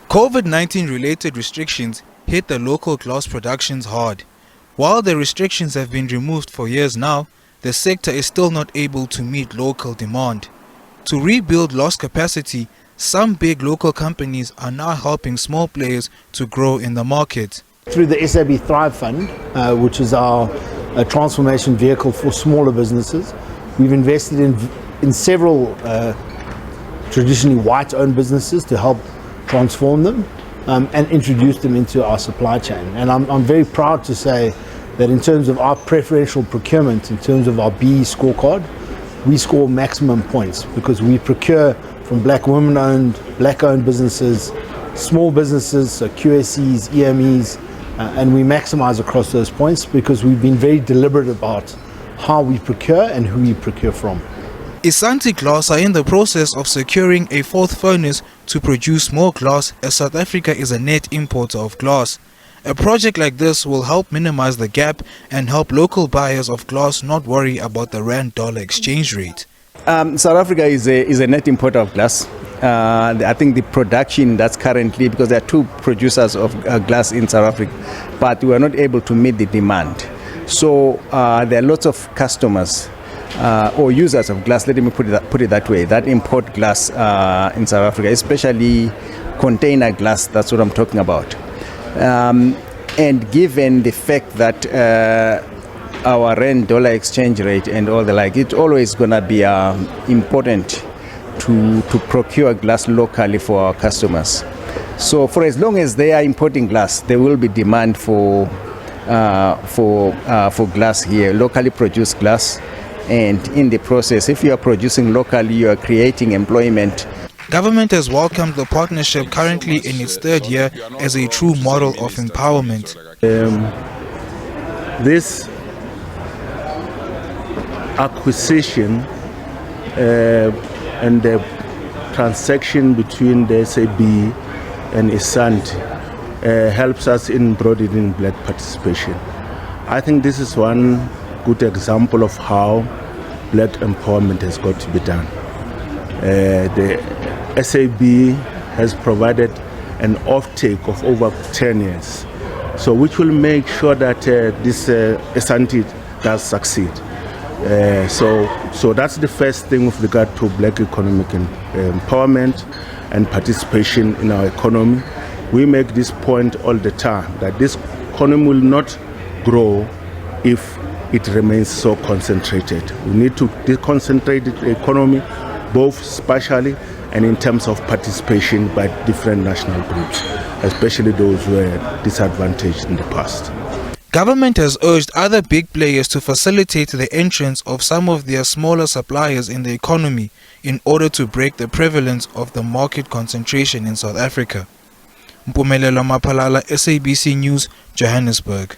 COVID-19 related restrictions hit the local glass productions hard. While the restrictions have been removed for years now, the sector is still not able to meet local demand. To rebuild lost capacity, some big local companies are now helping small players to grow in the market. Through the SAB Thrive Fund, which is our transformation vehicle for smaller businesses, we've invested in several traditionally white-owned businesses to help transform them and introduce them into our supply chain. And I'm very proud to say that in terms of our preferential procurement, in terms of our BE scorecard, we score maximum points because we procure from black women-owned, black-owned businesses, small businesses, so QSCs, EMEs, and we maximize across those points because we've been very deliberate about how we procure and who we procure from. Isanti Glass are in the process of securing a fourth furnace to produce more glass, as South Africa is a net importer of glass. A project like this will help minimize the gap and help local buyers of glass not worry about the rand-dollar exchange rate. South Africa is a net importer of glass. I think the production that's currently, because there are two producers of glass in South Africa, but we are not able to meet the demand. So there are lots of customers or users of glass, let me put it that way, that import glass in South Africa, especially container glass. That's what I'm talking about. And given the fact that our rand-dollar exchange rate and all the like, it's always going to be important to procure glass locally for our customers. So for as long as they are importing glass, there will be demand for glass here, locally produced glass. And in the process, if you are producing locally, you are creating employment. Government has welcomed the partnership currently in its third year as a true model of empowerment. This acquisition and the transaction between the SAB and Isanti helps us in broadening black participation. I think this is one good example of how black empowerment has got to be done. The SAB has provided an offtake of over 10 years, so which will make sure that this Isanti does succeed. So that's the first thing with regard to black economic empowerment and participation in our economy. We make this point all the time that this economy will not grow if it remains so concentrated. We need to deconcentrate the economy, both spatially and in terms of participation by different national groups, especially those who were disadvantaged in the past. Government has urged other big players to facilitate the entrance of some of their smaller suppliers in the economy in order to break the prevalence of the market concentration in South Africa. Mpumelelo Maphalala, SABC News, Johannesburg.